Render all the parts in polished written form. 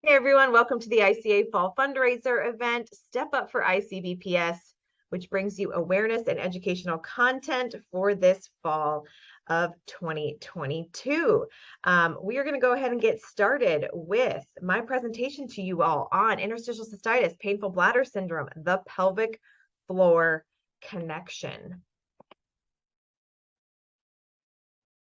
Hey everyone, welcome to the ICA Fall Fundraiser event, Step Up for ICBPS, which brings you awareness and educational content for this fall of 2022. We are going to go ahead and get started with my presentation to you all on interstitial cystitis, painful bladder syndrome, the pelvic floor connection.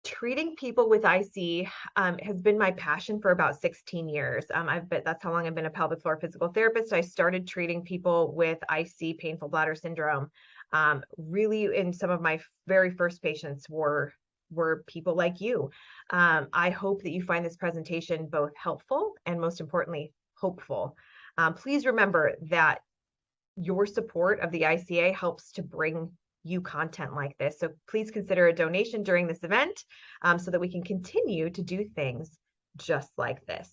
Treating people with IC has been my passion for about 16 years. That's how long I've been a pelvic floor physical therapist. I started treating people with IC, painful bladder syndrome. Really, in some of my very first patients were people like you. I hope that you find this presentation both helpful and, most importantly, hopeful. Please remember that your support of the ICA helps to bring you content like this. So please consider a donation during this event so that we can continue to do things just like this.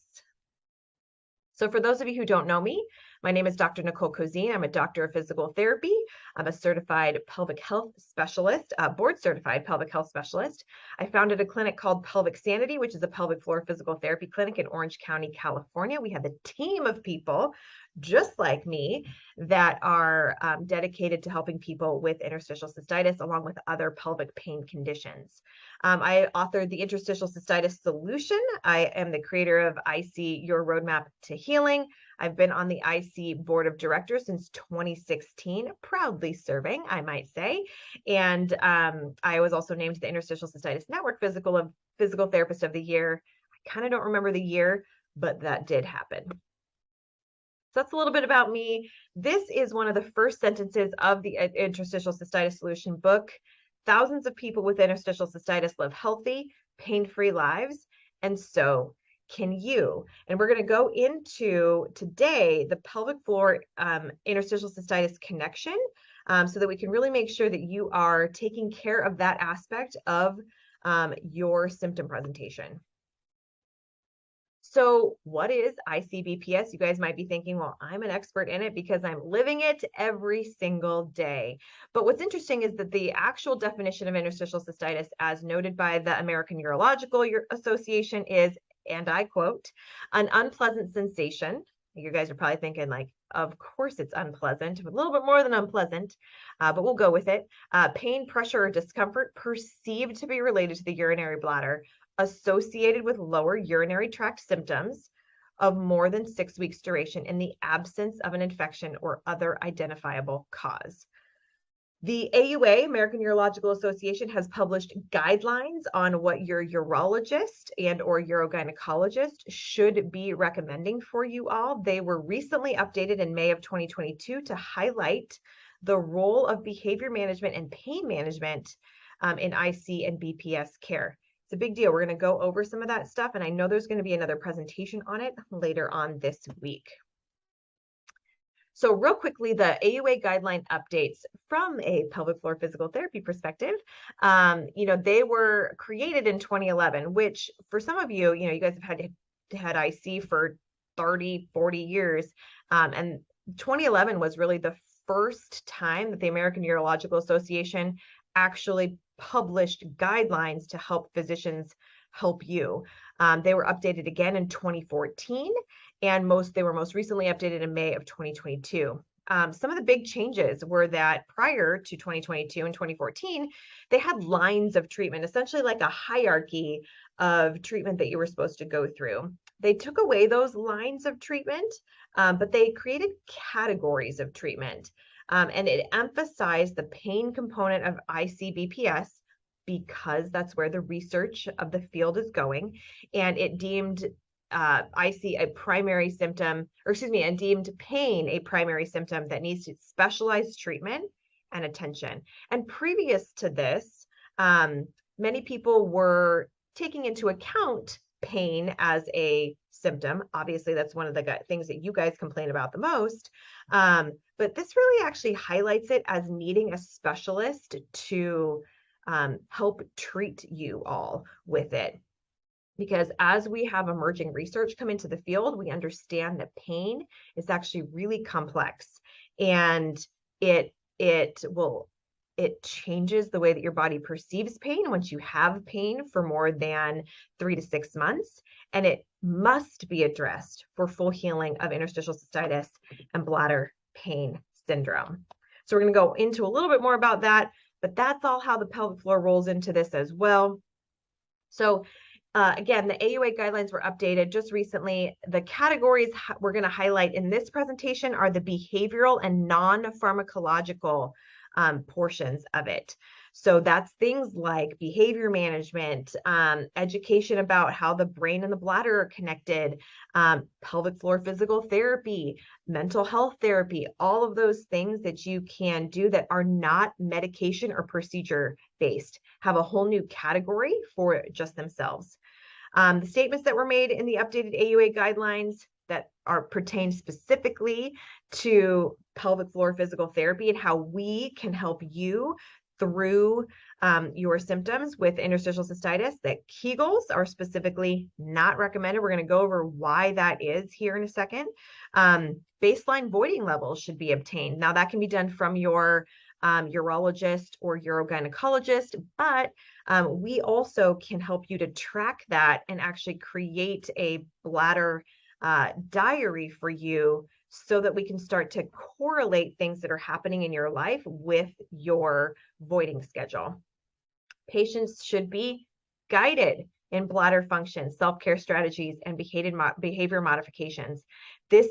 So for those of you who don't know me, my name is Dr. Nicole Cozean. I'm a doctor of physical therapy. I'm a certified pelvic health specialist, board certified pelvic health specialist. I founded a clinic called Pelvic Sanity, which is a pelvic floor physical therapy clinic in Orange County, California. We have a team of people just like me that are dedicated to helping people with interstitial cystitis along with other pelvic pain conditions. I authored the Interstitial Cystitis Solution. I am the creator of IC Your Roadmap to Healing. I've been on the IC Board of Directors since 2016, proudly serving, I might say. And I was also named the Interstitial Cystitis Network Physical Therapist of the Year. I kind of don't remember the year, but that did happen. So that's a little bit about me. This is one of the first sentences of the Interstitial Cystitis Solution book. Thousands of people with interstitial cystitis live healthy, pain-free lives, and so can you. And we're going to go into today the pelvic floor interstitial cystitis connection so that we can really make sure that you are taking care of that aspect of your symptom presentation. So what is ICBPS? You guys might be thinking, well, I'm an expert in it because I'm living it every single day. But what's interesting is that the actual definition of interstitial cystitis, as noted by the American Urological Association, is, and I quote, an unpleasant sensation. You guys are probably thinking like, of course it's unpleasant, a little bit more than unpleasant, but we'll go with it. Pain, pressure, or discomfort perceived to be related to the urinary bladder, associated with lower urinary tract symptoms of more than 6 weeks duration in the absence of an infection or other identifiable cause. The AUA, American Urological Association, has published guidelines on what your urologist and or urogynecologist should be recommending for you all. They were recently updated in May of 2022 to highlight the role of behavior management and pain management in IC and BPS care. It's a big deal. We're going to go over some of that stuff, and I know there's going to be another presentation on it later on this week. So real quickly, the AUA guideline updates from a pelvic floor physical therapy perspective, they were created in 2011, which for some of you, you guys have had IC for 30, 40 years. And 2011 was really the first time that the American Urological Association actually published guidelines to help physicians help you. They were updated again in 2014, and they were most recently updated in May of 2022. Some of the big changes were that prior to 2022 and 2014, they had lines of treatment, essentially like a hierarchy of treatment that you were supposed to go through. They took away those lines of treatment, but they created categories of treatment. And it emphasized the pain component of ICBPS because that's where the research of the field is going. And it deemed IC a primary symptom, and deemed pain a primary symptom that needs specialized treatment and attention. And previous to this, many people were taking into account pain as a symptom. Obviously, that's one of the things that you guys complain about the most. But this really actually highlights it as needing a specialist to help treat you all with it. Because as we have emerging research come into the field, we understand that pain is actually really complex, and it changes the way that your body perceives pain once you have pain for more than 3 to 6 months. and it must be addressed for full healing of interstitial cystitis and bladder pain syndrome. So we're going to go into a little bit more about that, but that's all how the pelvic floor rolls into this as well. So again, the AUA guidelines were updated just recently. The categories we're going to highlight in this presentation are the behavioral and non-pharmacological portions of it. So that's things like behavior management, education about how the brain and the bladder are connected, pelvic floor physical therapy, mental health therapy, all of those things that you can do that are not medication or procedure based, have a whole new category for just themselves. The statements that were made in the updated AUA guidelines that are pertain specifically to pelvic floor physical therapy and how we can help you through your symptoms with interstitial cystitis, that Kegels are specifically not recommended. We're going to go over why that is here in a second. Baseline voiding levels should be obtained. Now that can be done from your urologist or urogynecologist, but we also can help you to track that and actually create a bladder diary for you so that we can start to correlate things that are happening in your life with your voiding schedule. Patients should be guided in bladder function, self-care strategies, and behavior modifications. This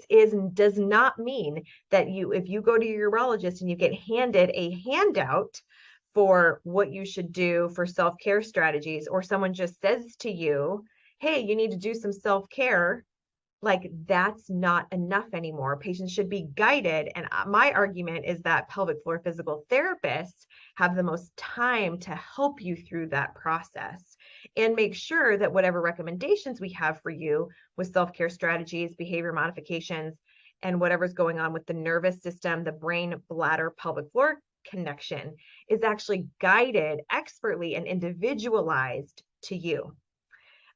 does not mean that if you go to your urologist and you get handed a handout for what you should do for self-care strategies, or someone just says to you, hey, you need to do some self-care, like that's not enough anymore. Patients should be guided. And my argument is that pelvic floor physical therapists have the most time to help you through that process and make sure that whatever recommendations we have for you with self-care strategies, behavior modifications, and whatever's going on with the nervous system, the brain, bladder, pelvic floor connection is actually guided expertly and individualized to you.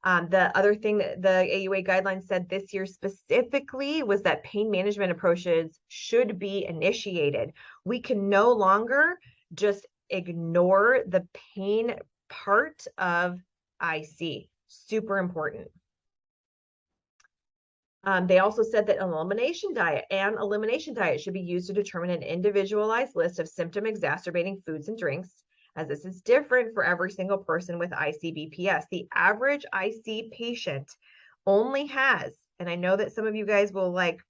The other thing that the AUA guidelines said this year specifically was that pain management approaches should be initiated. We can no longer just ignore the pain part of IC. Super important. They also said that an elimination diet should be used to determine an individualized list of symptom exacerbating foods and drinks, as this is different for every single person with IC-BPS. The average IC patient only has, and I know that some of you guys will like,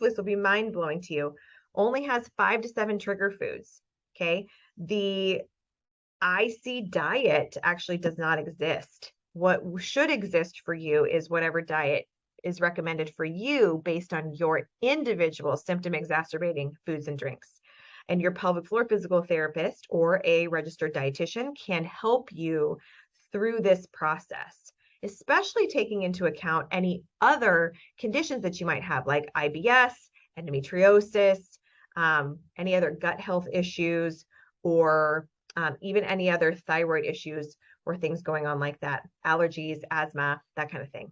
this will be mind-blowing to you, only has 5 to 7 trigger foods, okay? The IC diet actually does not exist. What should exist for you is whatever diet is recommended for you based on your individual symptom exacerbating foods and drinks. And your pelvic floor physical therapist or a registered dietitian can help you through this process, especially taking into account any other conditions that you might have, like IBS, endometriosis, any other gut health issues, or even any other thyroid issues or things going on like that, allergies, asthma, that kind of thing.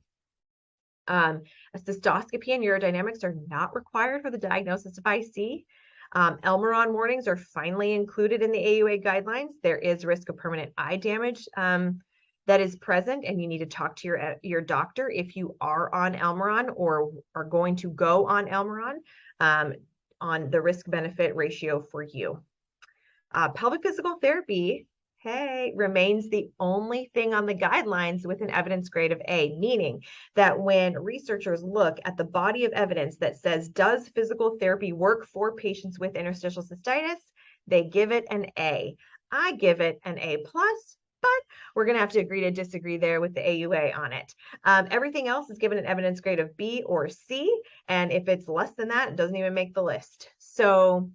A cystoscopy and urodynamics are not required for the diagnosis of IC. Elmeron warnings are finally included in the AUA guidelines. There is risk of permanent eye damage that is present, and you need to talk to your doctor if you are on Elmeron or are going to go on Elmeron on the risk-benefit ratio for you. Pelvic physical therapy, remains the only thing on the guidelines with an evidence grade of A, meaning that when researchers look at the body of evidence that says, does physical therapy work for patients with interstitial cystitis, they give it an A. I give it an A+, but we're going to have to agree to disagree there with the AUA on it. Everything else is given an evidence grade of B or C, and if it's less than that, it doesn't even make the list. So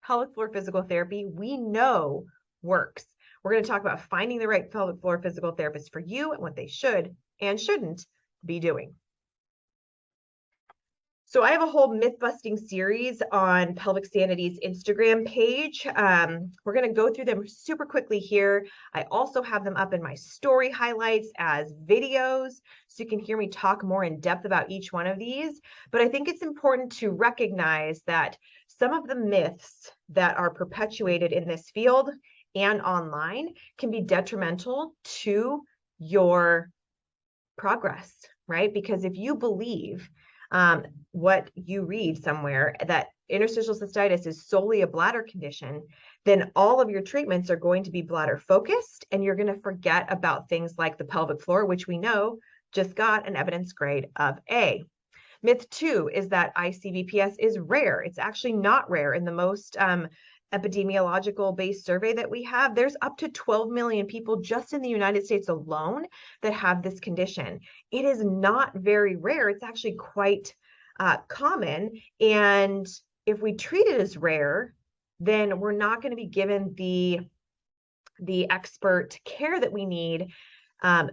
pelvic floor physical therapy, we know works. We're going to talk about finding the right pelvic floor physical therapist for you and what they should and shouldn't be doing. So I have a whole myth-busting series on Pelvic Sanity's Instagram page. We're going to go through them super quickly here. I also have them up in my story highlights as videos, so you can hear me talk more in depth about each one of these. But I think it's important to recognize that some of the myths that are perpetuated in this field and online can be detrimental to your progress, right? Because if you believe what you read somewhere, that interstitial cystitis is solely a bladder condition, then all of your treatments are going to be bladder focused, and you're going to forget about things like the pelvic floor, which we know just got an evidence grade of A. Myth 2 is that ICBPS is rare. It's actually not rare. In the most epidemiological based survey that we have, there's up to 12 million people just in the United States alone that have this condition. It is not very rare. It's actually quite common. And if we treat it as rare, then we're not going to be given the expert care that we need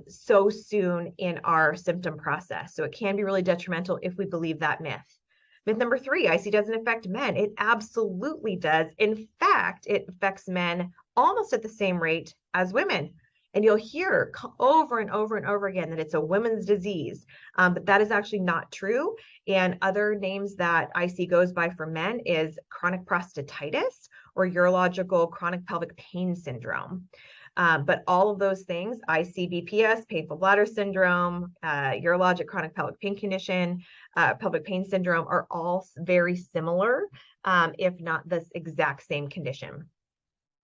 so soon in our symptom process. So it can be really detrimental if we believe that myth. Myth number 3, IC doesn't affect men. It absolutely does. In fact, it affects men almost at the same rate as women. And you'll hear over and over and over again that it's a women's disease, but that is actually not true. And other names that IC goes by for men is chronic prostatitis or urological chronic pelvic pain syndrome. But all of those things, ICBPS, painful bladder syndrome, urologic chronic pelvic pain condition, pelvic pain syndrome are all very similar, if not the exact same condition.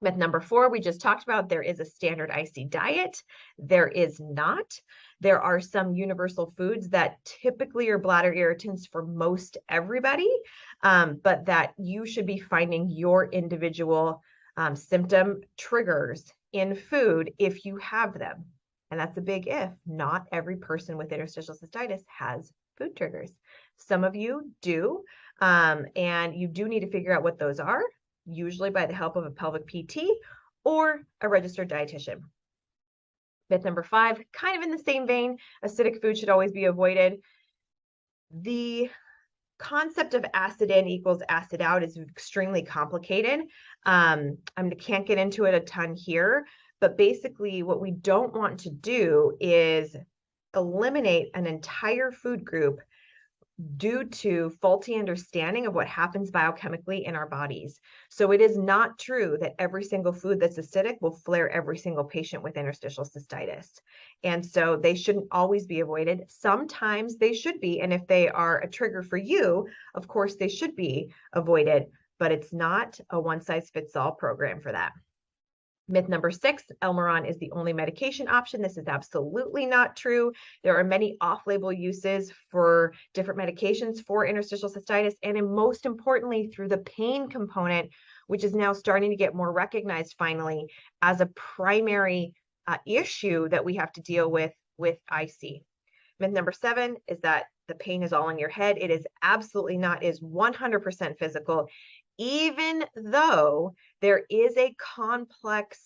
Myth number 4, we just talked about, there is a standard IC diet. There is not. There are some universal foods that typically are bladder irritants for most everybody, but that you should be finding your individual symptom triggers in food if you have them. And that's a big if. Not every person with interstitial cystitis has food triggers. Some of you do, and you do need to figure out what those are, usually by the help of a pelvic PT or a registered dietitian. Myth number 5, kind of in the same vein, acidic food should always be avoided. The concept of acid in equals acid out is extremely complicated. I can't get into it a ton here, but basically what we don't want to do is eliminate an entire food group due to faulty understanding of what happens biochemically in our bodies. So it is not true that every single food that's acidic will flare every single patient with interstitial cystitis. And so they shouldn't always be avoided. Sometimes they should be. And if they are a trigger for you, of course, they should be avoided, but it's not a one-size-fits-all program for that. Myth number 6, Elmeron is the only medication option. This is absolutely not true. There are many off-label uses for different medications for interstitial cystitis, and most importantly, through the pain component, which is now starting to get more recognized finally as a primary issue that we have to deal with IC. Myth number 7 is that the pain is all in your head. It is absolutely not. It is 100% physical, even though there is a complex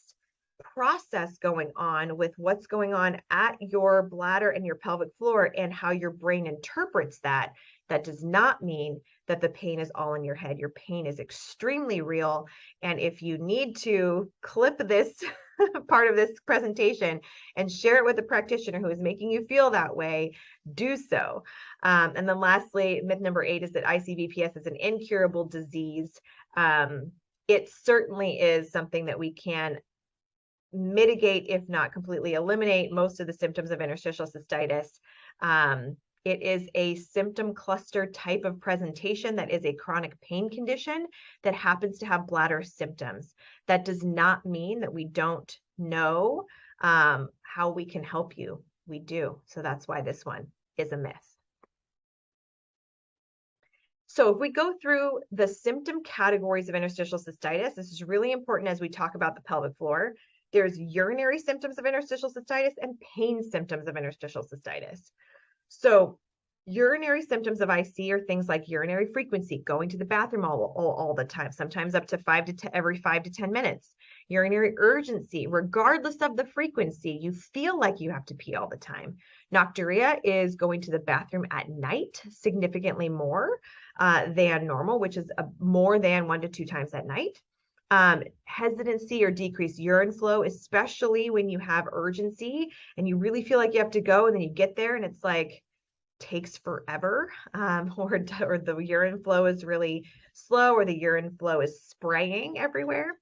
process going on with what's going on at your bladder and your pelvic floor and how your brain interprets that. That does not mean that the pain is all in your head. Your pain is extremely real. And if you need to clip this part of this presentation and share it with a practitioner who is making you feel that way, do so. And then lastly, myth number 8 is that ICBPS is an incurable disease. It certainly is something that we can mitigate, if not completely eliminate, most of the symptoms of interstitial cystitis. It is a symptom cluster type of presentation that is a chronic pain condition that happens to have bladder symptoms. That does not mean that we don't know how we can help you. We do. So that's why this one is a myth. So if we go through the symptom categories of interstitial cystitis, this is really important as we talk about the pelvic floor. There's urinary symptoms of interstitial cystitis and pain symptoms of interstitial cystitis. So urinary symptoms of IC are things like urinary frequency, going to the bathroom all the time, sometimes up to every 5 to 10 minutes. Urinary urgency, regardless of the frequency, you feel like you have to pee all the time. Nocturia is going to the bathroom at night significantly more than normal, which is more than 1 to 2 times at night. Hesitancy or decreased urine flow, especially when you have urgency and you really feel like you have to go, and then you get there and it's like takes forever, or the urine flow is really slow, or the urine flow is spraying everywhere.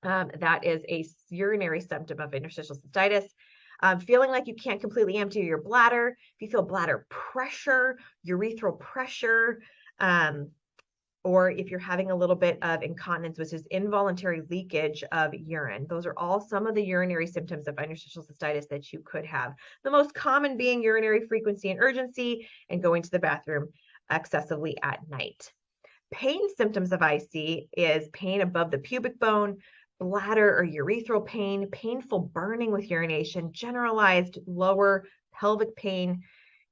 That is a urinary symptom of interstitial cystitis. Feeling like you can't completely empty your bladder, if you feel bladder pressure, urethral pressure, or if you're having a little bit of incontinence, which is involuntary leakage of urine. Those are all some of the urinary symptoms of interstitial cystitis that you could have. The most common being urinary frequency and urgency and going to the bathroom excessively at night. Pain symptoms of IC is pain above the pubic bone, bladder or urethral pain, painful burning with urination, generalized lower pelvic pain.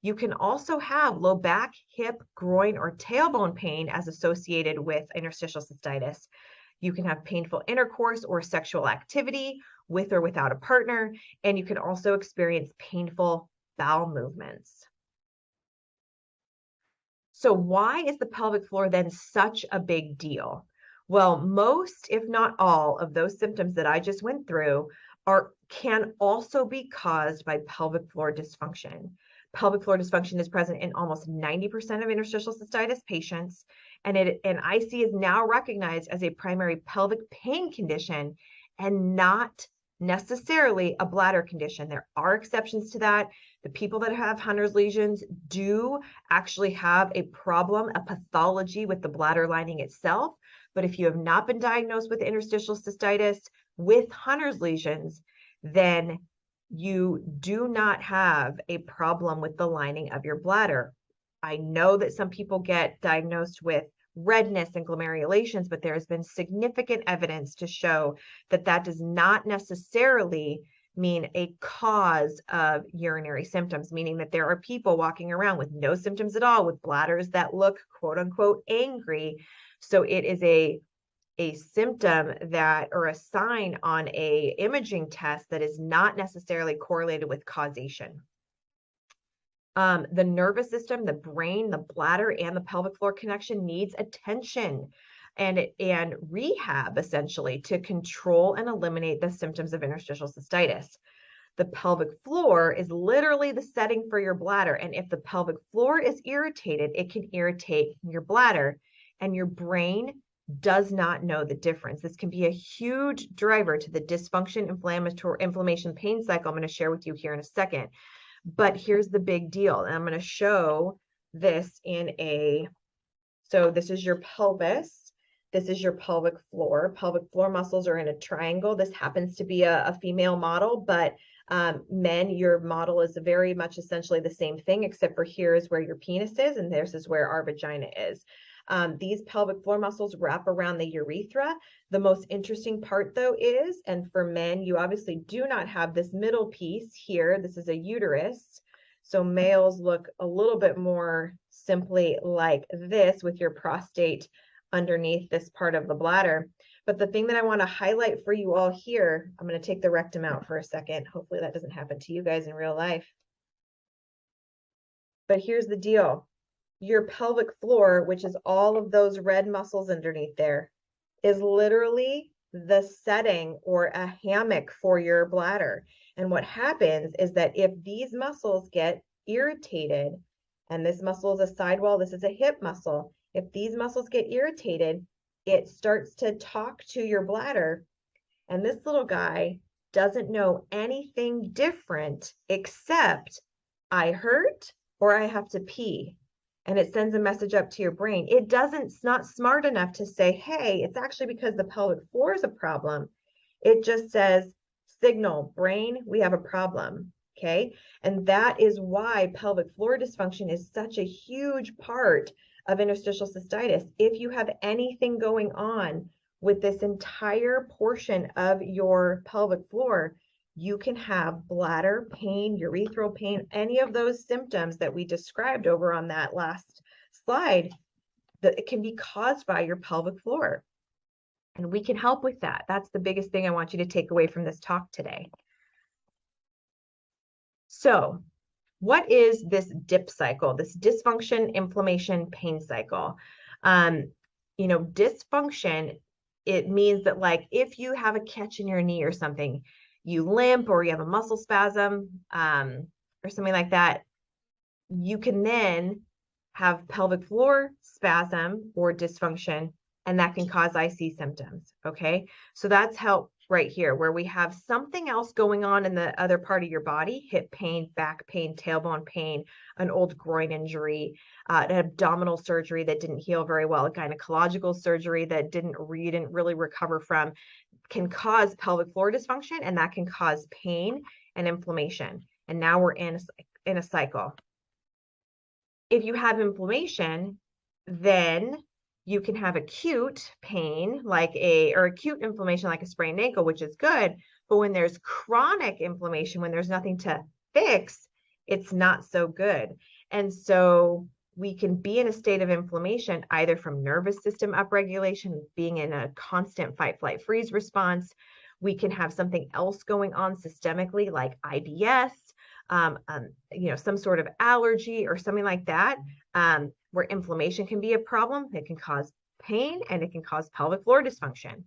You can also have low back, hip, groin, or tailbone pain as associated with interstitial cystitis. You can have painful intercourse or sexual activity with or without a partner, and you can also experience painful bowel movements. So why is the pelvic floor then such a big deal? Well, most, if not all, of those symptoms that I just went through can also be caused by pelvic floor dysfunction. Pelvic floor dysfunction is present in almost 90% of interstitial cystitis patients, and IC is now recognized as a primary pelvic pain condition and not necessarily a bladder condition. There are exceptions to that. The people that have Hunner's lesions do actually have a problem, a pathology with the bladder lining itself. But if you have not been diagnosed with interstitial cystitis with Hunner's lesions, then you do not have a problem with the lining of your bladder. I know that some people get diagnosed with redness and glomerulations, but there has been significant evidence to show that that does not necessarily mean a cause of urinary symptoms, meaning that there are people walking around with no symptoms at all, with bladders that look quote unquote angry. So it is a symptom that, or a sign on a imaging test that is not necessarily correlated with causation. The nervous system, the brain, the bladder, and the pelvic floor connection needs attention and rehab essentially to control and eliminate the symptoms of interstitial cystitis. The pelvic floor is literally the setting for your bladder. And if the pelvic floor is irritated, it can irritate your bladder, and your brain does not know the difference. This can be a huge driver to the dysfunction, inflammation, pain cycle I'm going to share with you here in a second. But here's the big deal. And I'm going to show this so this is your pelvis. This is your pelvic floor. Pelvic floor muscles are in a triangle. This happens to be a female model, but men, your model is very much essentially the same thing, except for here is where your penis is, and this is where our vagina is. These pelvic floor muscles wrap around the urethra. The most interesting part though is, and for men, you obviously do not have this middle piece here. This is a uterus. So males look a little bit more simply like this with your prostate underneath this part of the bladder. But the thing that I want to highlight for you all here, I'm going to take the rectum out for a second. Hopefully that doesn't happen to you guys in real life. But here's the deal. Your pelvic floor, which is all of those red muscles underneath there, is literally the setting or a hammock for your bladder. And what happens is that if these muscles get irritated, and this muscle is a sidewall, this is a hip muscle, if these muscles get irritated, it starts to talk to your bladder, and this little guy doesn't know anything different except I hurt or I have to pee. And it sends a message up to your brain. It's not smart enough to say, hey, it's actually because the pelvic floor is a problem. It just says, signal, brain, we have a problem, okay? And that is why pelvic floor dysfunction is such a huge part of interstitial cystitis. If you have anything going on with this entire portion of your pelvic floor, you can have bladder pain, urethral pain, any of those symptoms that we described over on that last slide, that it can be caused by your pelvic floor. And we can help with that. That's the biggest thing I want you to take away from this talk today. So, what is this DIP cycle, this dysfunction, inflammation, pain cycle? Dysfunction, it means that like if you have a catch in your knee or something, you limp or you have a muscle spasm or something like that, you can then have pelvic floor spasm or dysfunction, and that can cause IC symptoms. Okay, so that's help right here, where we have something else going on in the other part of your body: hip pain, back pain, tailbone pain, an old groin injury, an abdominal surgery that didn't heal very well, a gynecological surgery that didn't really recover from, can cause pelvic floor dysfunction, and that can cause pain and inflammation. And now we're in a cycle. If you have inflammation, then you can have acute pain or acute inflammation like a sprained ankle, which is good. But when there's chronic inflammation, when there's nothing to fix, it's not so good. And so we can be in a state of inflammation either from nervous system upregulation, being in a constant fight, flight, freeze response. We can have something else going on systemically like IBS, some sort of allergy or something like that, where inflammation can be a problem. It can cause pain and it can cause pelvic floor dysfunction.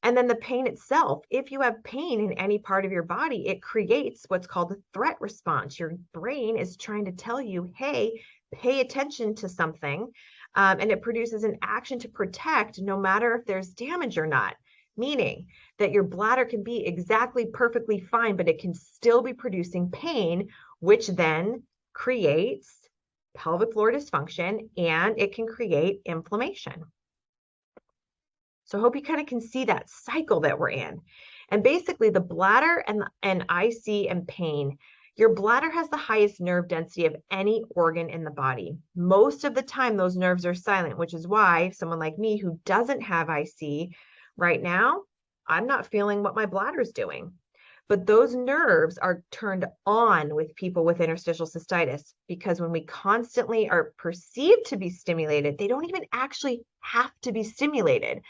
And then the pain itself, if you have pain in any part of your body, it creates what's called a threat response. Your brain is trying to tell you, hey, pay attention to something. And it produces an action to protect no matter if there's damage or not. Meaning that your bladder can be exactly perfectly fine, but it can still be producing pain, which then creates pelvic floor dysfunction, and it can create inflammation. So I hope you kind of can see that cycle that we're in. And basically the bladder and IC and pain, your bladder has the highest nerve density of any organ in the body. Most of the time, those nerves are silent, which is why someone like me who doesn't have IC right now, I'm not feeling what my bladder's doing. But those nerves are turned on with people with interstitial cystitis, because when we constantly are perceived to be stimulated, they don't even actually have to be stimulated.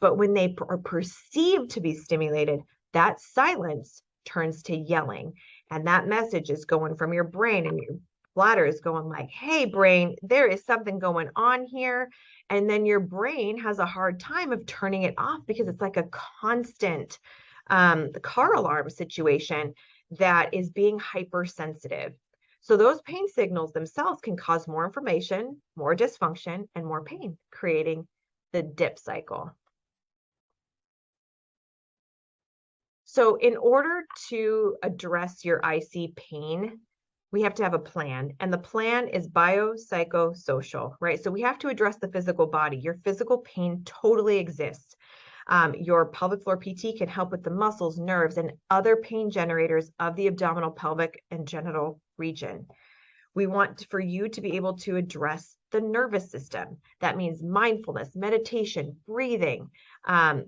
But when they are perceived to be stimulated, that silence turns to yelling. And that message is going from your brain, and your bladder is going like, hey, brain, there is something going on here. And then your brain has a hard time of turning it off because it's like a constant car alarm situation that is being hypersensitive. So those pain signals themselves can cause more inflammation, more dysfunction, and more pain, creating the dip cycle. So in order to address your IC pain, we have to have a plan, and the plan is biopsychosocial, right? So we have to address the physical body. Your physical pain totally exists. Your pelvic floor PT can help with the muscles, nerves, and other pain generators of the abdominal, pelvic, and genital region. We want for you to be able to address the nervous system. That means mindfulness, meditation, breathing,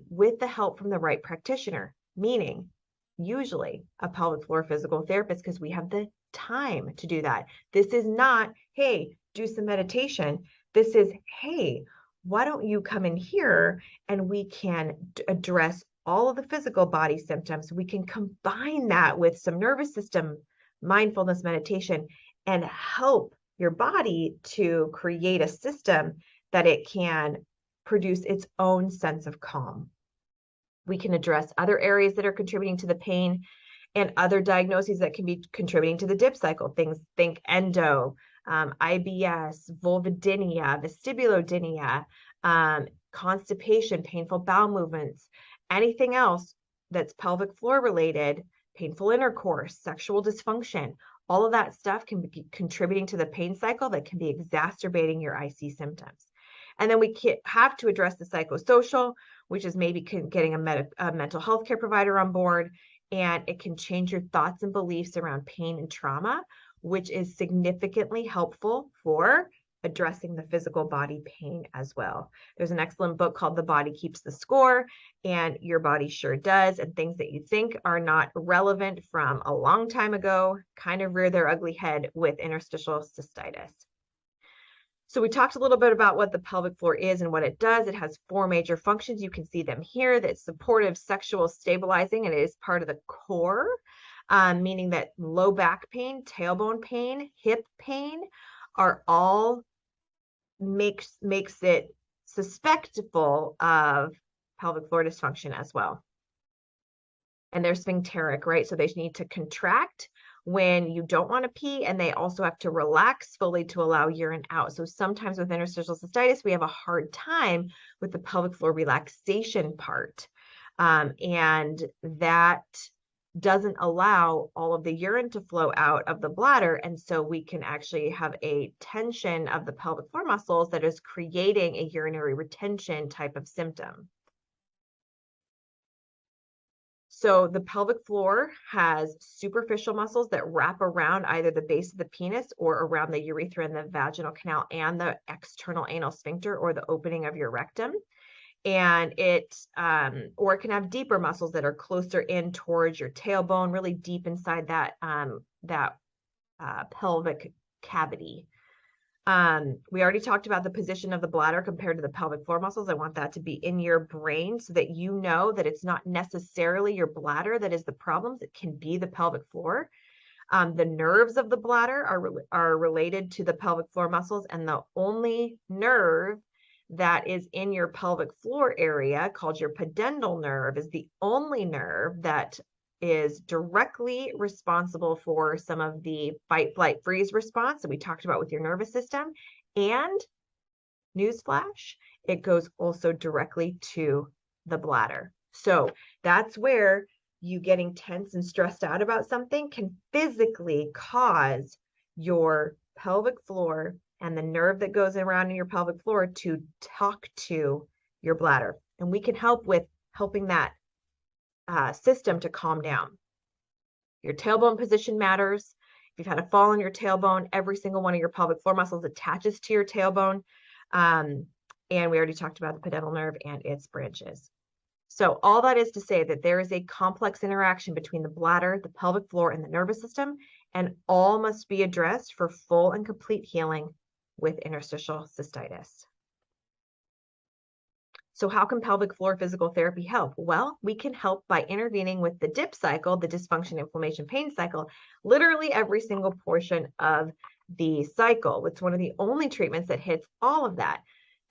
with the help from the right practitioner, meaning usually a pelvic floor physical therapist, because we have the time to do that. This is not, hey, do some meditation. This is, hey, why don't you come in here and we can address all of the physical body symptoms. We can combine that with some nervous system, mindfulness, meditation, and help your body to create a system that it can produce its own sense of calm. We can address other areas that are contributing to the pain and other diagnoses that can be contributing to the dip cycle. Think endo, IBS, vulvodynia, vestibulodynia, constipation, painful bowel movements, anything else that's pelvic floor related, painful intercourse, sexual dysfunction. All of that stuff can be contributing to the pain cycle that can be exacerbating your IC symptoms. And then we have to address the psychosocial, which is maybe getting a mental health care provider on board, and it can change your thoughts and beliefs around pain and trauma, which is significantly helpful for addressing the physical body pain as well. There's an excellent book called The Body Keeps the Score, and your body sure does. And things that you think are not relevant from a long time ago kind of rear their ugly head with interstitial cystitis. So we talked a little bit about what the pelvic floor is and what it does. It has 4 major functions. You can see them here. That's supportive, sexual, stabilizing, and it is part of the core, meaning that low back pain, tailbone pain, hip pain are all makes it susceptible of pelvic floor dysfunction as well. And they're sphincteric, right? So they need to contract when you don't want to pee, and they also have to relax fully to allow urine out. So sometimes with interstitial cystitis, we have a hard time with the pelvic floor relaxation part. And that doesn't allow all of the urine to flow out of the bladder. And so we can actually have a tension of the pelvic floor muscles that is creating a urinary retention type of symptom. So the pelvic floor has superficial muscles that wrap around either the base of the penis or around the urethra and the vaginal canal and the external anal sphincter, or the opening of your rectum. And or it can have deeper muscles that are closer in towards your tailbone, really deep inside that pelvic cavity. We already talked about the position of the bladder compared to the pelvic floor muscles. I want that to be in your brain so that you know that it's not necessarily your bladder that is the problem. It can be the pelvic floor. The nerves of the bladder are related to the pelvic floor muscles, and the only nerve that is in your pelvic floor area, called your pudendal nerve, is the only nerve that is directly responsible for some of the fight, flight, freeze response that we talked about with your nervous system. And newsflash, it goes also directly to the bladder. So that's where you getting tense and stressed out about something can physically cause your pelvic floor and the nerve that goes around in your pelvic floor to talk to your bladder. And we can help with helping that system to calm down. Your tailbone position matters. If you've had a fall on your tailbone, every single one of your pelvic floor muscles attaches to your tailbone. And we already talked about the pudendal nerve and its branches. So all that is to say that there is a complex interaction between the bladder, the pelvic floor, and the nervous system, and all must be addressed for full and complete healing with interstitial cystitis. So how can pelvic floor physical therapy help? Well, we can help by intervening with the DIP cycle, the dysfunction, inflammation, pain cycle, literally every single portion of the cycle. It's one of the only treatments that hits all of that.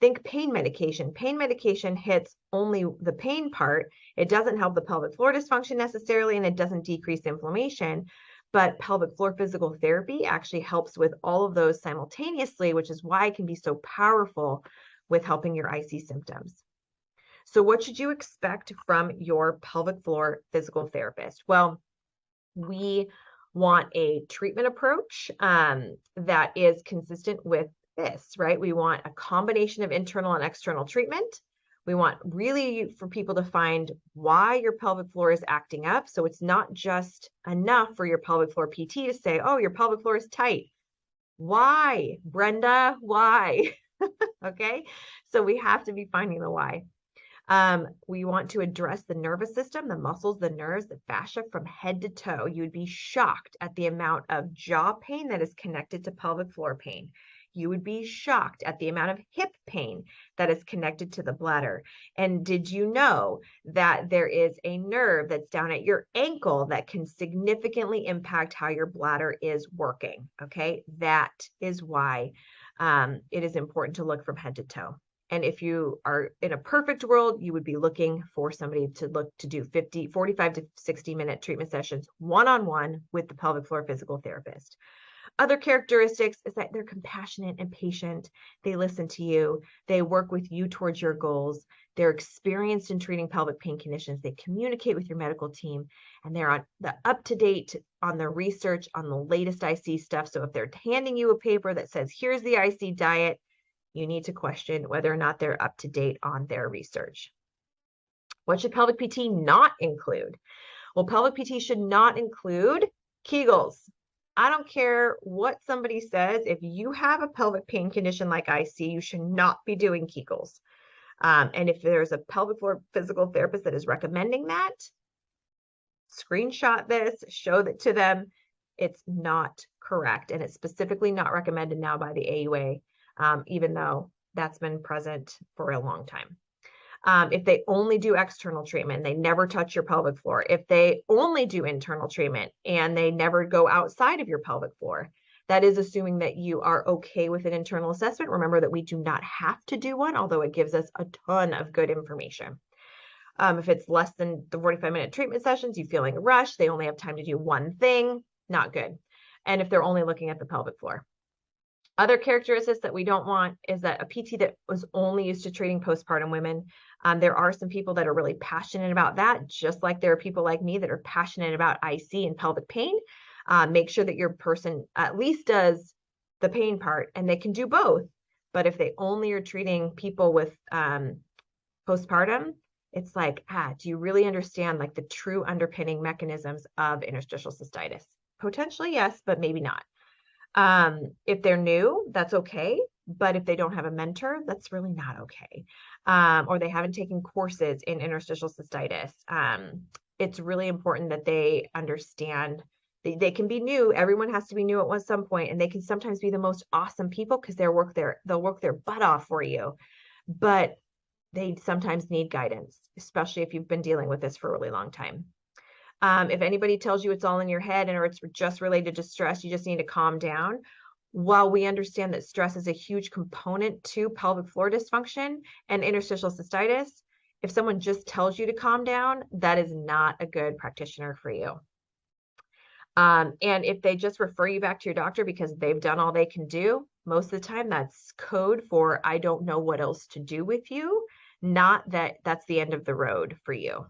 Think pain medication. Pain medication hits only the pain part. It doesn't help the pelvic floor dysfunction necessarily, and it doesn't decrease inflammation. But pelvic floor physical therapy actually helps with all of those simultaneously, which is why it can be so powerful with helping your IC symptoms. So what should you expect from your pelvic floor physical therapist? Well, we want a treatment approach that is consistent with this, right? We want a combination of internal and external treatment. We want really for people to find why your pelvic floor is acting up. So it's not just enough for your pelvic floor PT to say, oh, your pelvic floor is tight. Why, Brenda? Why? Okay. So we have to be finding the why. We want to address the nervous system, the muscles, the nerves, the fascia from head to toe. You would be shocked at the amount of jaw pain that is connected to pelvic floor pain. You would be shocked at the amount of hip pain that is connected to the bladder. And did you know that there is a nerve that's down at your ankle that can significantly impact how your bladder is working? Okay, that is why it is important to look from head to toe. And if you are in a perfect world, you would be looking for somebody to do 45 to 60-minute treatment sessions one-on-one with the pelvic floor physical therapist. Other characteristics is that they're compassionate and patient. They listen to you. They work with you towards your goals. They're experienced in treating pelvic pain conditions. They communicate with your medical team, and they're on the up-to-date on the research on the latest IC stuff. So if they're handing you a paper that says, here's the IC diet, you need to question whether or not they're up to date on their research. What should pelvic PT not include? Well, pelvic PT should not include Kegels. I don't care what somebody says. If you have a pelvic pain condition like IC, you should not be doing Kegels. And if there's a pelvic floor physical therapist that is recommending that, screenshot this, show that to them. It's not correct. And it's specifically not recommended now by the AUA. Even though that's been present for a long time. If they only do external treatment, they never touch your pelvic floor. If they only do internal treatment and they never go outside of your pelvic floor, that is assuming that you are okay with an internal assessment. Remember that we do not have to do one, although it gives us a ton of good information. If it's less than the 45-minute treatment sessions, you feeling rushed, they only have time to do one thing, not good. And if they're only looking at the pelvic floor. Other characteristics that we don't want is that a PT that was only used to treating postpartum women. There are some people that are really passionate about that, just like there are people like me that are passionate about IC and pelvic pain. Make sure that your person at least does the pain part, and they can do both. But if they only are treating people with postpartum, it's like, do you really understand like the true underpinning mechanisms of interstitial cystitis? Potentially, yes, but maybe not. If they're new, that's okay. But if they don't have a mentor, that's really not okay. Or they haven't taken courses in interstitial cystitis. It's really important that they understand they can be new. Everyone has to be new at some point, and they can sometimes be the most awesome people because they'll work their butt off for you. But they sometimes need guidance, especially if you've been dealing with this for a really long time. If anybody tells you it's all in your head or it's just related to stress, you just need to calm down. While we understand that stress is a huge component to pelvic floor dysfunction and interstitial cystitis, if someone just tells you to calm down, that is not a good practitioner for you. And if they just refer you back to your doctor because they've done all they can do, most of the time that's code for I don't know what else to do with you, not that that's the end of the road for you.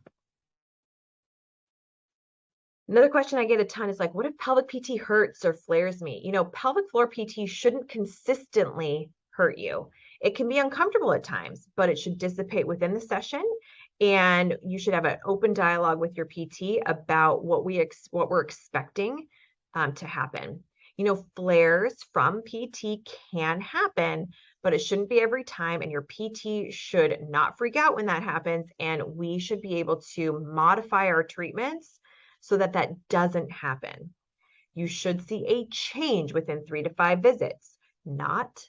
Another question I get a ton is like, what if pelvic PT hurts or flares me? You know, pelvic floor PT shouldn't consistently hurt you. It can be uncomfortable at times, but it should dissipate within the session. And you should have an open dialogue with your PT about what we're expecting to happen. You know, flares from PT can happen, but it shouldn't be every time. And your PT should not freak out when that happens. And we should be able to modify our treatments so that that doesn't happen. You should see a change within 3 to 5 visits, not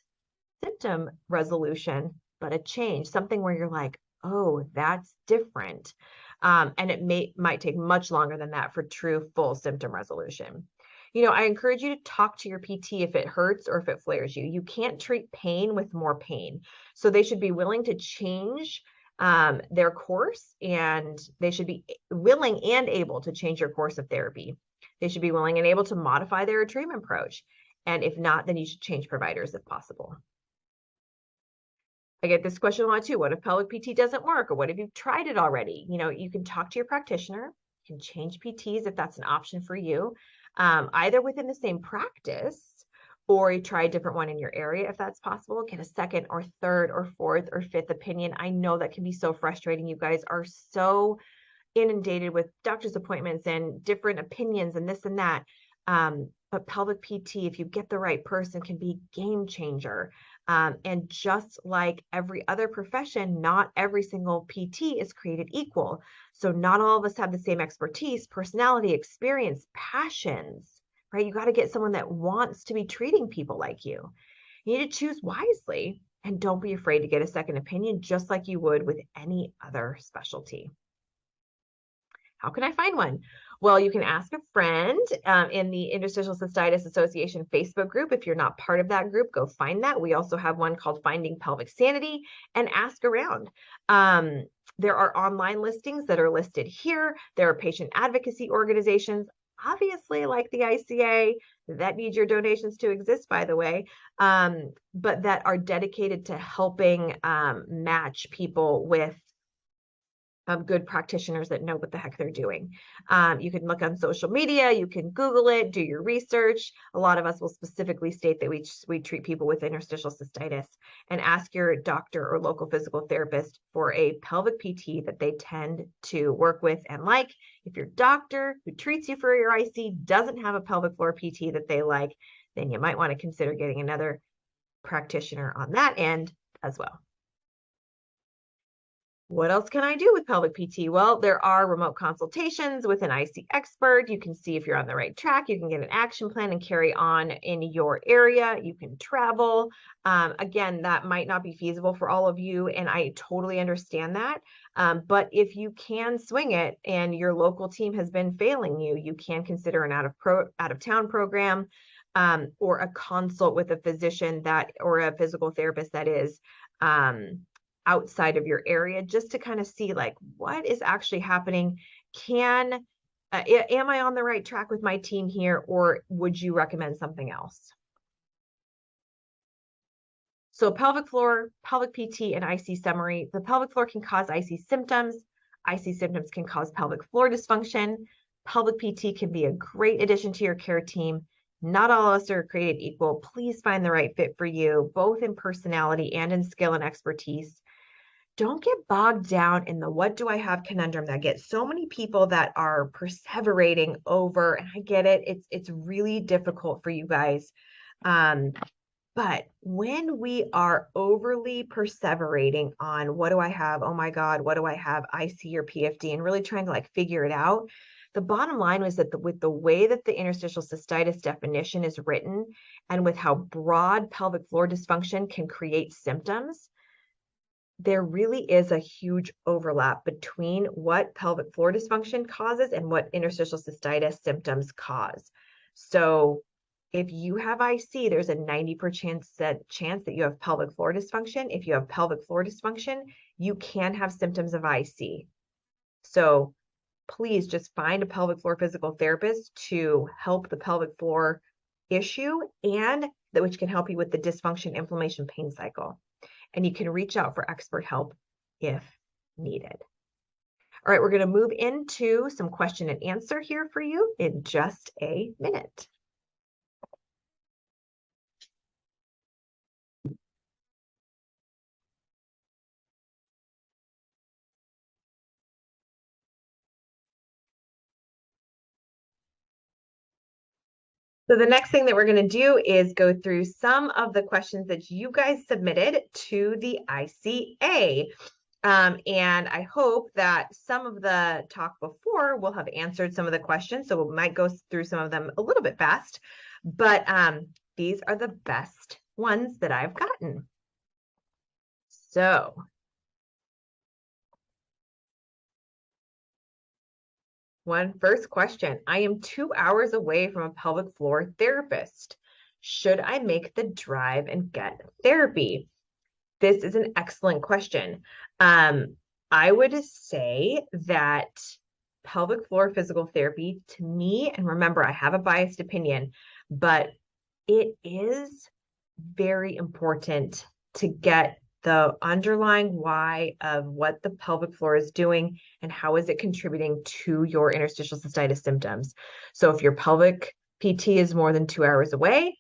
symptom resolution, but a change, something where you're like, oh, that's different. And it might take much longer than that for true full symptom resolution. You know, I encourage you to talk to your PT if it hurts or if it flares you. You can't treat pain with more pain. So they should be willing to change their course, and they should be willing and able to change your course of therapy. They should be willing and able to modify their treatment approach. And if not, then you should change providers if possible. I get this question a lot too. What if pelvic PT doesn't work? Or what if you've tried it already? You know, you can talk to your practitioner, you can change PTs if that's an option for you, either within the same practice, or you try a different one in your area if that's possible. Get a second or third or fourth or fifth opinion. I know that can be so frustrating. You guys are so inundated with doctor's appointments and different opinions and this and that. But pelvic PT, if you get the right person, can be game changer. And just like every other profession, not every single PT is created equal. So not all of us have the same expertise, personality, experience, passions. Right? You got to get someone that wants to be treating people like you. You need to choose wisely, and don't be afraid to get a second opinion, just like you would with any other specialty. How can I find one? Well, you can ask a friend in the Interstitial Cystitis Association Facebook group. If you're not part of that group, go find that. We also have one called Finding Pelvic Sanity, and ask around. There are online listings that are listed here. There are patient advocacy organizations, obviously like the ICA, that need your donations to exist, by the way, but that are dedicated to helping match people with good practitioners that know what the heck they're doing. You can look on social media, you can Google it, do your research. A lot of us will specifically state that we treat people with interstitial cystitis, and ask your doctor or local physical therapist for a pelvic PT that they tend to work with and like. If your doctor who treats you for your IC doesn't have a pelvic floor PT that they like, then you might want to consider getting another practitioner on that end as well. What else can I do with pelvic PT? Well, there are remote consultations with an IC expert. You can see if you're on the right track. You can get an action plan and carry on in your area. You can travel. Again, that might not be feasible for all of you, and I totally understand that. But if you can swing it and your local team has been failing you, you can consider an out-of-town program, or a consult with a physician or a physical therapist that is outside of your area, just to kind of see like what is actually happening. Can Am I on the right track with my team here, or would you recommend something else? So pelvic floor, pelvic PT, and IC summary. The pelvic floor can cause IC symptoms. IC symptoms can cause pelvic floor dysfunction. Pelvic PT can be a great addition to your care team. Not all of us are created equal. Please find the right fit for you, both in personality and in skill and expertise. Don't get bogged down in the what do I have conundrum that gets so many people that are perseverating over, and I get it. It's really difficult for you guys. But when we are overly perseverating on what do I have? Oh my God, what do I have? IC or PFD, and really trying to like figure it out. The bottom line was that with the way that the interstitial cystitis definition is written and with how broad pelvic floor dysfunction can create symptoms, there really is a huge overlap between what pelvic floor dysfunction causes and what interstitial cystitis symptoms cause. So if you have IC, there's a 90% chance that you have pelvic floor dysfunction. If you have pelvic floor dysfunction, you can have symptoms of IC. So please just find a pelvic floor physical therapist to help the pelvic floor issue and which can help you with the dysfunction, inflammation, pain cycle. And you can reach out for expert help if needed. All right, we're going to move into some question and answer here for you in just a minute. So the next thing that we're going to do is go through some of the questions that you guys submitted to the ICA. And I hope that some of the talk before will have answered some of the questions. So we might go through some of them a little bit fast, but these are the best ones that I've gotten. So first question. I am 2 hours away from a pelvic floor therapist. Should I make the drive and get therapy? This is an excellent question. I would say that pelvic floor physical therapy, to me, and remember, I have a biased opinion, but it is very important to get the underlying why of what the pelvic floor is doing and how is it contributing to your interstitial cystitis symptoms. So if your pelvic PT is more than 2 hours away,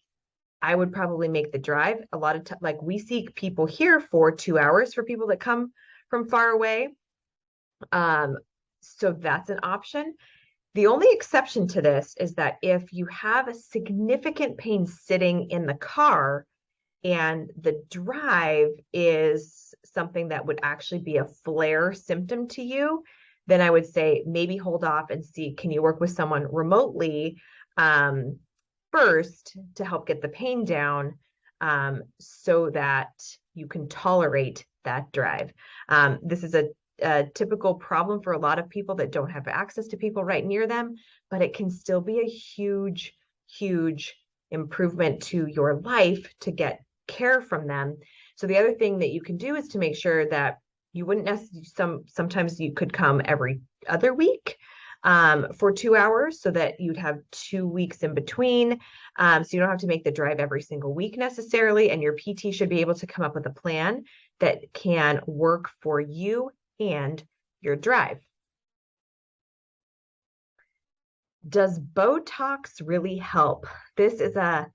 I would probably make the drive. A lot of like we see people here for 2 hours for people that come from far away. So that's an option. The only exception to this is that if you have a significant pain sitting in the car and the drive is something that would actually be a flare symptom to you, then I would say maybe hold off and see, can you work with someone remotely first to help get the pain down so that you can tolerate that drive. This is a typical problem for a lot of people that don't have access to people right near them, but it can still be a huge, huge improvement to your life to get care from them. So the other thing that you can do is to make sure that you wouldn't necessarily, sometimes you could come every other week for 2 hours so that you'd have 2 weeks in between. So you don't have to make the drive every single week necessarily. And your PT should be able to come up with a plan that can work for you and your drive. Does Botox really help? This is a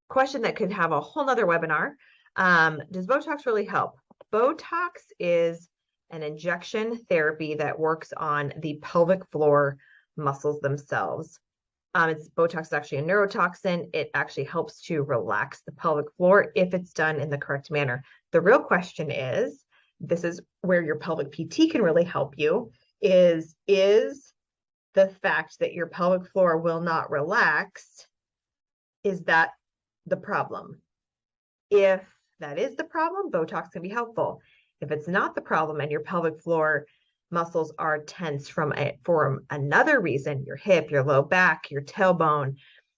question that could have a whole nother webinar. Does Botox really help? Botox is an injection therapy that works on the pelvic floor muscles themselves. Botox is actually a neurotoxin. It actually helps to relax the pelvic floor if it's done in the correct manner. The real question is, this is where your pelvic PT can really help you, is the fact that your pelvic floor will not relax, is that the problem? If that is the problem, Botox can be helpful. If it's not the problem and your pelvic floor muscles are tense for another reason, your hip, your low back, your tailbone,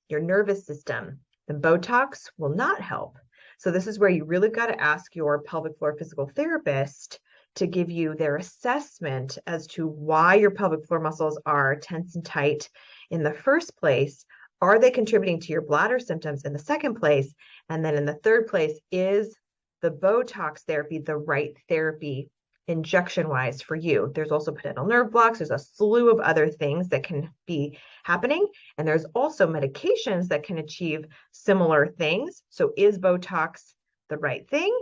your nervous system, then Botox will not help. So this is where you really got to ask your pelvic floor physical therapist to give you their assessment as to why your pelvic floor muscles are tense and tight in the first place. Are they contributing to your bladder symptoms in the second place? And then in the third place, is the Botox therapy the right therapy injection-wise for you? There's also pudendal nerve blocks. There's a slew of other things that can be happening. And there's also medications that can achieve similar things. So is Botox the right thing?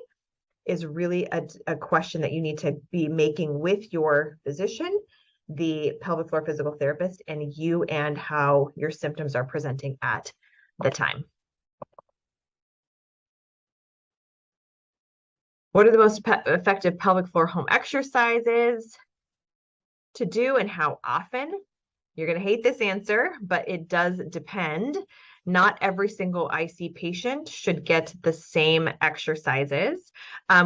Is really a question that you need to be making with your physician, the pelvic floor physical therapist, and you, and how your symptoms are presenting at the time. What are the most effective pelvic floor home exercises to do and how often? You're going to hate this answer, but it does depend. Not every single IC patient should get the same exercises.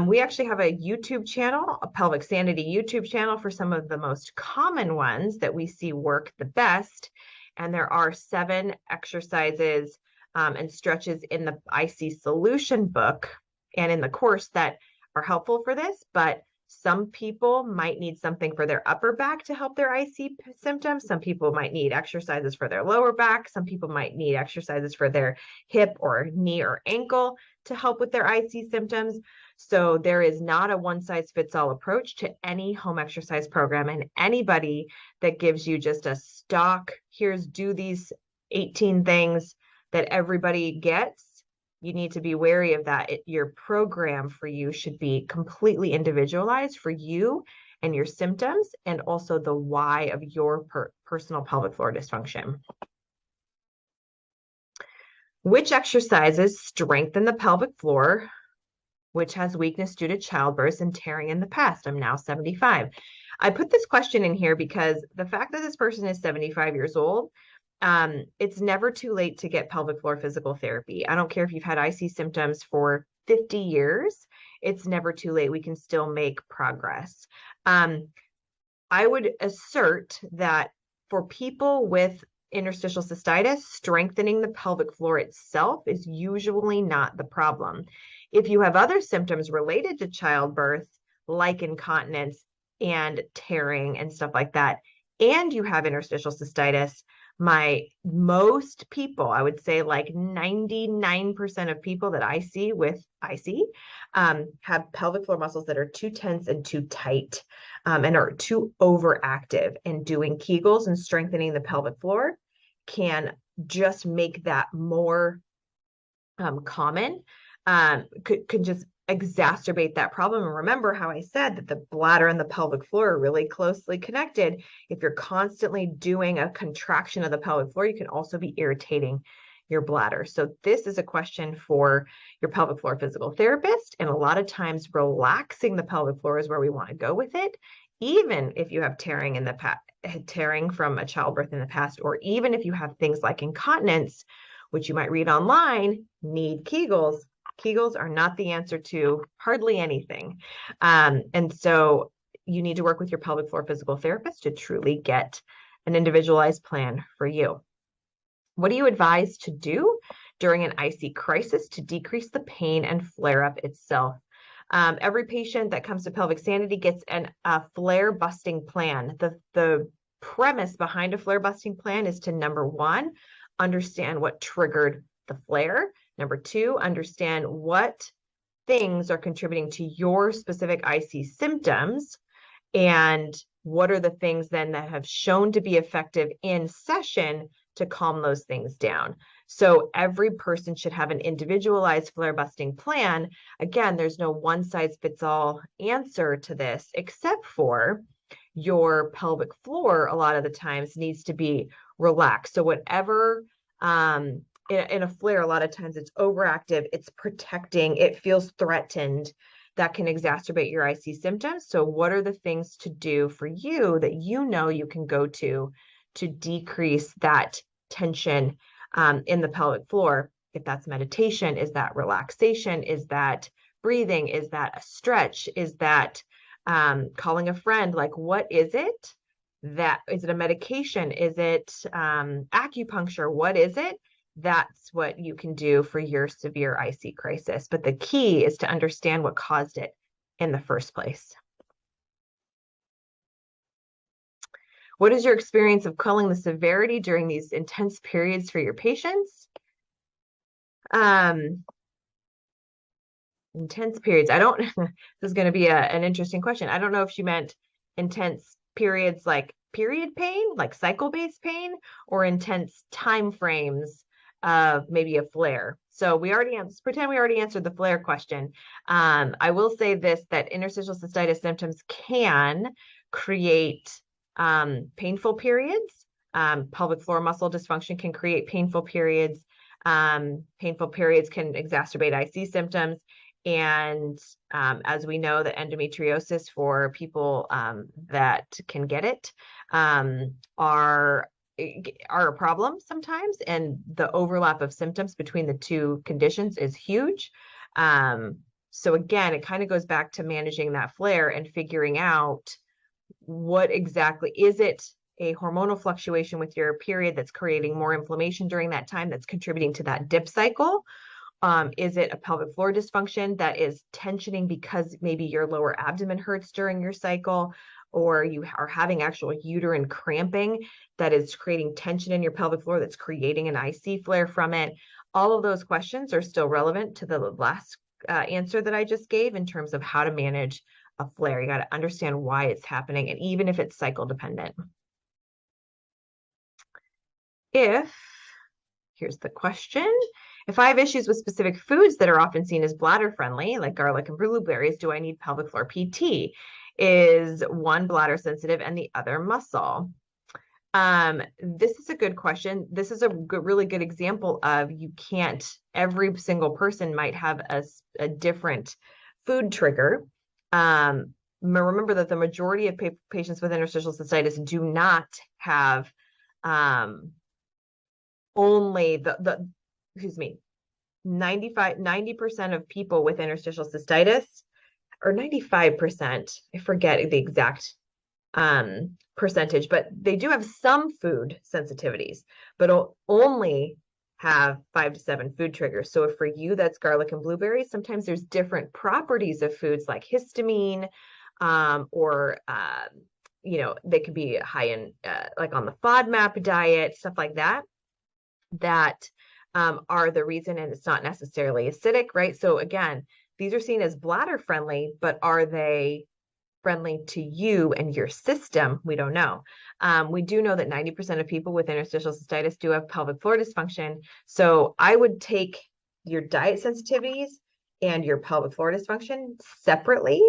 We actually have a YouTube channel, a Pelvic Sanity YouTube channel for some of the most common ones that we see work the best. And there are 7 exercises and stretches in the IC Solution book and in the course that are helpful for this, but some people might need something for their upper back to help their IC symptoms. Some people might need exercises for their lower back. Some people might need exercises for their hip or knee or ankle to help with their IC symptoms. So there is not a one-size-fits-all approach to any home exercise program, and anybody that gives you just a stock, here's do these 18 things that everybody gets, you need to be wary of that. Your program for you should be completely individualized for you and your symptoms, and also the why of your personal pelvic floor dysfunction. Which exercises strengthen the pelvic floor, which has weakness due to childbirth and tearing in the past? I'm now 75. I put this question in here because the fact that this person is 75 years old, it's never too late to get pelvic floor physical therapy. I don't care if you've had IC symptoms for 50 years, it's never too late. We can still make progress. I would assert that for people with interstitial cystitis, strengthening the pelvic floor itself is usually not the problem. If you have other symptoms related to childbirth, like incontinence and tearing and stuff like that, and you have interstitial cystitis, most people, I would say like 99% of people that I see with IC have pelvic floor muscles that are too tense and too tight and are too overactive. And doing Kegels and strengthening the pelvic floor can just make that more common, could just exacerbate that problem. And remember how I said that the bladder and the pelvic floor are really closely connected. If you're constantly doing a contraction of the pelvic floor, you can also be irritating your bladder. So this is a question for your pelvic floor physical therapist. And a lot of times relaxing the pelvic floor is where we want to go with it. Even if you have tearing in the tearing from a childbirth in the past, or even if you have things like incontinence, which you might read online, need Kegels. Kegels are not the answer to hardly anything. And so you need to work with your pelvic floor physical therapist to truly get an individualized plan for you. What do you advise to do during an IC crisis to decrease the pain and flare-up itself? Every patient that comes to Pelvic Sanity gets a flare busting plan. The premise behind a flare busting plan is to, number 1, understand what triggered the flare. Number 2, understand what things are contributing to your specific IC symptoms, and what are the things then that have shown to be effective in session to calm those things down. So every person should have an individualized flare busting plan. Again, there's no one size fits all answer to this, except for your pelvic floor a lot of the times needs to be relaxed. So whatever, in a flare, a lot of times it's overactive, it's protecting, it feels threatened. That can exacerbate your IC symptoms. So what are the things to do for you that you know you can go to decrease that tension in the pelvic floor? If that's meditation, is that relaxation? Is that breathing? Is that a stretch? Is that calling a friend? Like, what is it? Is it a medication? Is it acupuncture? What is it? That's what you can do for your severe IC crisis. But the key is to understand what caused it in the first place. What is your experience of culling the severity during these intense periods for your patients? Intense periods. I don't, this is going to be an interesting question. I don't know if she meant intense periods like period pain, like cycle-based pain, or intense time frames of maybe a flare. So we already pretend we already answered the flare question. I will say this, that interstitial cystitis symptoms can create painful periods. Pelvic floor muscle dysfunction can create painful periods. Painful periods can exacerbate IC symptoms. And as we know, the endometriosis for people that can get it are a problem sometimes, and the overlap of symptoms between the two conditions is huge. So again, it kind of goes back to managing that flare and figuring out what exactly is it. A hormonal fluctuation with your period that's creating more inflammation during that time that's contributing to that dip cycle? Is it a pelvic floor dysfunction that is tensioning because maybe your lower abdomen hurts during your cycle, or you are having actual uterine cramping that is creating tension in your pelvic floor that's creating an IC flare from it? All of those questions are still relevant to the last answer that I just gave in terms of how to manage a flare. You got to understand why it's happening, and even if it's cycle dependent. Here's the question. If I have issues with specific foods that are often seen as bladder friendly, like garlic and blueberries, do I need pelvic floor PT? Is one bladder sensitive and the other muscle? This is a good question. This is a really good example of every single person might have a different food trigger. Remember that the majority of patients with interstitial cystitis do not have only excuse me, 90% of people with interstitial cystitis, or 95%, I forget the exact percentage, but they do have some food sensitivities, but only have 5 to 7 food triggers. So if for you that's garlic and blueberries, sometimes there's different properties of foods like histamine, or they could be high in like on the FODMAP diet, stuff like that are the reason, and it's not necessarily acidic, right? So again, these are seen as bladder friendly, but are they friendly to you and your system? We don't know. We do know that 90% of people with interstitial cystitis do have pelvic floor dysfunction. So I would take your diet sensitivities and your pelvic floor dysfunction separately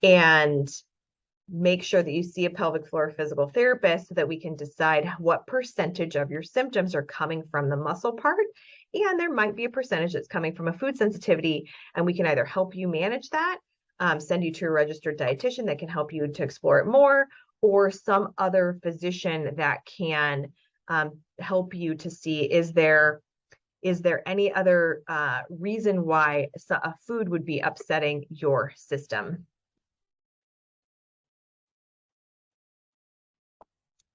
and make sure that you see a pelvic floor physical therapist so that we can decide what percentage of your symptoms are coming from the muscle part. And there might be a percentage that's coming from a food sensitivity, and we can either help you manage that, send you to a registered dietitian that can help you to explore it more, or some other physician that can help you to see, is there any other reason why a food would be upsetting your system?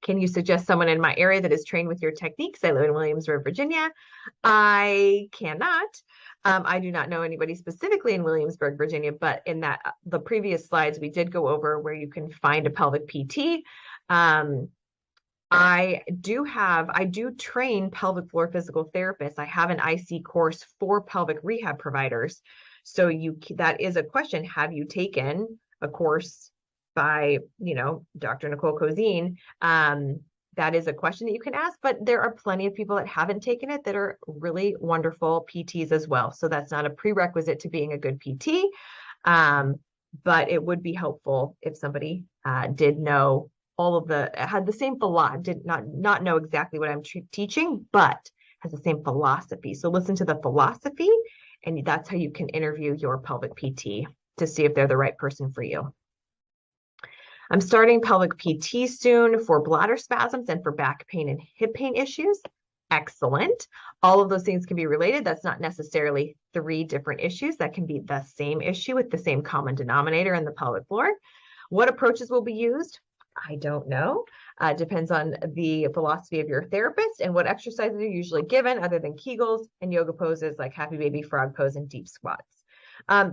Can you suggest someone in my area that is trained with your techniques? I live in Williamsburg, Virginia. I cannot. I do not know anybody specifically in Williamsburg, Virginia, but in the previous slides, we did go over where you can find a pelvic PT. I do train pelvic floor physical therapists. I have an IC course for pelvic rehab providers. So that is a question. Have you taken a course by, Dr. Nicole Cozean? That is a question that you can ask, but there are plenty of people that haven't taken it that are really wonderful PTs as well. So that's not a prerequisite to being a good PT. But it would be helpful if somebody did know had the same philosophy, did not know exactly what I'm teaching, but has the same philosophy. So listen to the philosophy, and that's how you can interview your pelvic PT to see if they're the right person for you. I'm starting pelvic PT soon for bladder spasms and for back pain and hip pain issues. Excellent. All of those things can be related. That's not necessarily 3 different issues. That can be the same issue with the same common denominator in the pelvic floor. What approaches will be used? I don't know. Depends on the philosophy of your therapist and what exercises are usually given other than Kegels and yoga poses like happy baby, frog pose, and deep squats.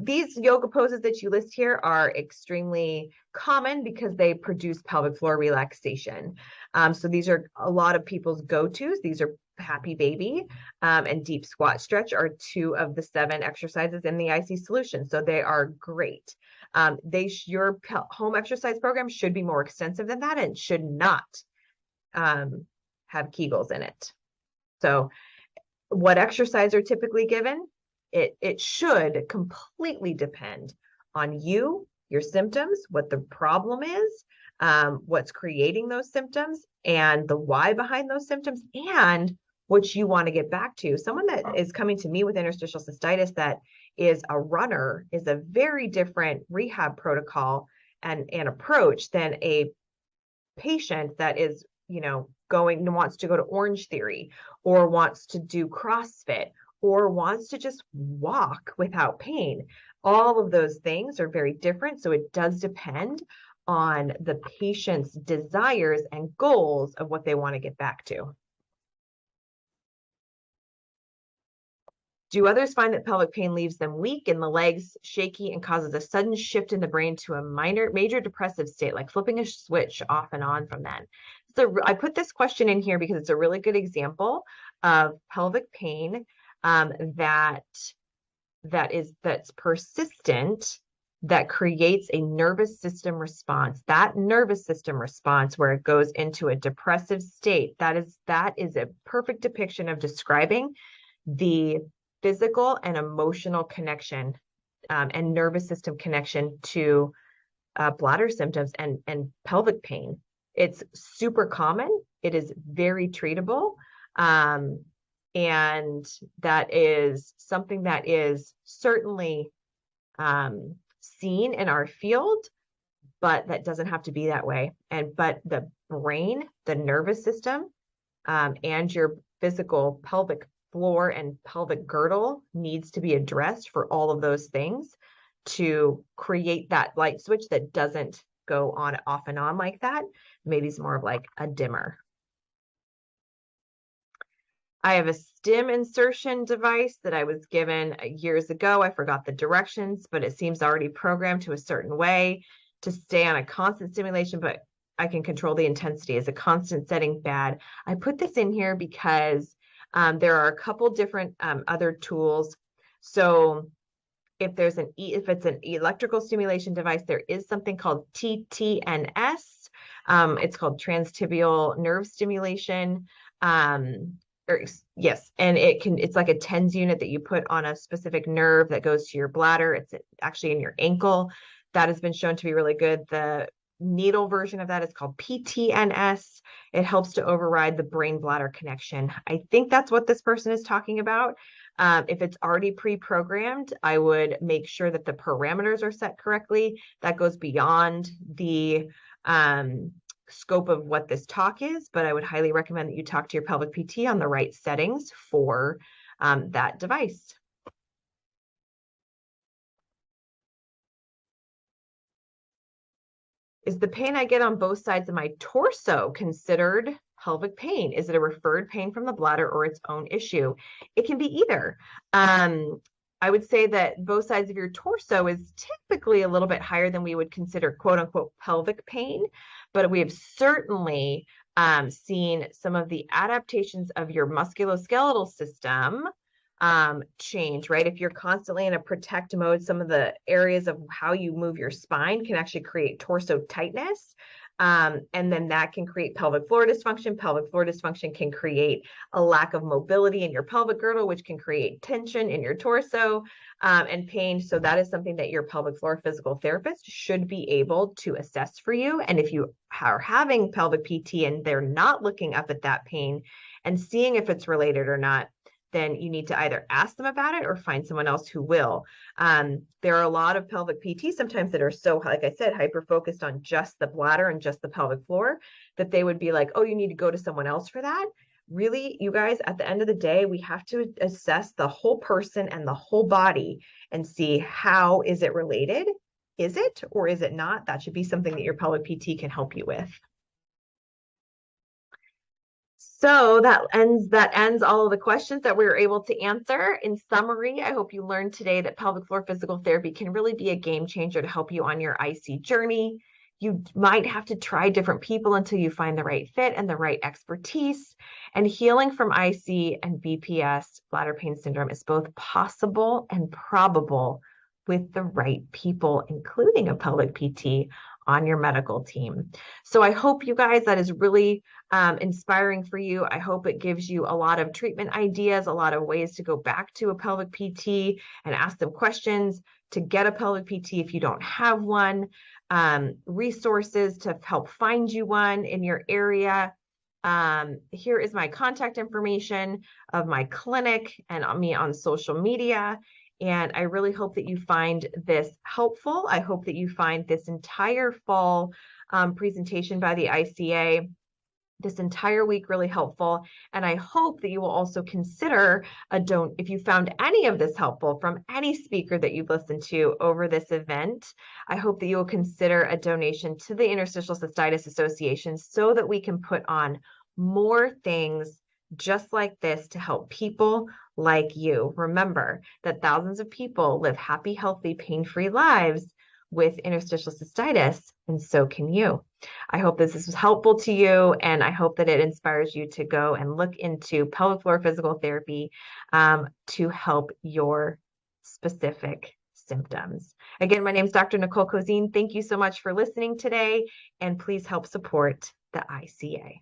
These yoga poses that you list here are extremely common because they produce pelvic floor relaxation. So these are a lot of people's go-tos. These are Happy Baby and Deep Squat Stretch are 2 of the 7 exercises in the IC solution. So they are great. Your home exercise program should be more extensive than that and should not have Kegels in it. So what exercise are typically given? It should completely depend on you, your symptoms, what the problem is, what's creating those symptoms, and the why behind those symptoms, and what you want to get back to. Someone that is coming to me with interstitial cystitis that is a runner is a very different rehab protocol and approach than a patient that is, wants to go to Orange Theory or wants to do CrossFit or wants to just walk without pain. All of those things are very different. So it does depend on the patient's desires and goals of what they want to get back to. Do others find that pelvic pain leaves them weak in the legs, shaky, and causes a sudden shift in the brain to a major depressive state, like flipping a switch off and on from then? So I put this question in here because it's a really good example of pelvic pain that's persistent, that creates a nervous system response. That nervous system response, where it goes into a depressive state, that is a perfect depiction of describing the physical and emotional connection and nervous system connection to bladder symptoms and pelvic pain. It's super common. It is very treatable. And that is something that is certainly seen in our field, but that doesn't have to be that way. But the brain, the nervous system, and your physical pelvic floor and pelvic girdle needs to be addressed for all of those things to create that light switch that doesn't go on off and on like that. Maybe it's more of like a dimmer. I have a stim insertion device that I was given years ago. I forgot the directions, but it seems already programmed to a certain way to stay on a constant stimulation, but I can control the intensity. Is a constant setting bad? I put this in here because there are a couple different other tools. So if it's an electrical stimulation device, there is something called TTNS. It's called transtibial nerve stimulation. Yes, and it's like a TENS unit that you put on a specific nerve that goes to your bladder. It's actually in your ankle. That has been shown to be really good. The needle version of that is called PTNS. It helps to override the brain bladder connection. I think that's what this person is talking about. If it's already pre-programmed, I would make sure that the parameters are set correctly. That goes beyond the scope of what this talk is, but I would highly recommend that you talk to your pelvic PT on the right settings for that device. Is the pain I get on both sides of my torso considered pelvic pain? Is it a referred pain from the bladder or its own issue? It can be either. I would say that both sides of your torso is typically a little bit higher than we would consider quote unquote pelvic pain, but we have certainly seen some of the adaptations of your musculoskeletal system change, right? If you're constantly in a protect mode, some of the areas of how you move your spine can actually create torso tightness. And then that can create pelvic floor dysfunction. Pelvic floor dysfunction can create a lack of mobility in your pelvic girdle, which can create tension in your torso and pain. So that is something that your pelvic floor physical therapist should be able to assess for you. And if you are having pelvic PT and they're not looking up at that pain and seeing if it's related or not, then you need to either ask them about it or find someone else who will. There are a lot of pelvic PT sometimes that are so, like I said, hyper-focused on just the bladder and just the pelvic floor that they would be like, oh, you need to go to someone else for that. Really, you guys, at the end of the day, we have to assess the whole person and the whole body and see how is it related? Is it or is it not? That should be something that your pelvic PT can help you with. So that ends all of the questions that we were able to answer. In summary, I hope you learned today that pelvic floor physical therapy can really be a game changer to help you on your IC journey. You might have to try different people until you find the right fit and the right expertise. And healing from IC and BPS, bladder pain syndrome, is both possible and probable with the right people, including a pelvic PT on your medical team. So I hope you guys, that is really inspiring for you. I hope it gives you a lot of treatment ideas, a lot of ways to go back to a pelvic PT and ask them questions, to get a pelvic PT if you don't have one, resources to help find you one in your area. Here is my contact information of my clinic and on me on social media. And I really hope that you find this helpful. I hope that you find this entire fall presentation by the ICA this entire week really helpful. And I hope that you will also consider if you found any of this helpful from any speaker that you've listened to over this event, I hope that you will consider a donation to the Interstitial Cystitis Association so that we can put on more things just like this to help people like you. Remember that thousands of people live happy, healthy, pain-free lives with interstitial cystitis, and so can you. I hope this is helpful to you, and I hope that it inspires you to go and look into pelvic floor physical therapy to help your specific symptoms. Again, my name is Dr. Nicole Cozean. Thank you so much for listening today, and please help support the ICA.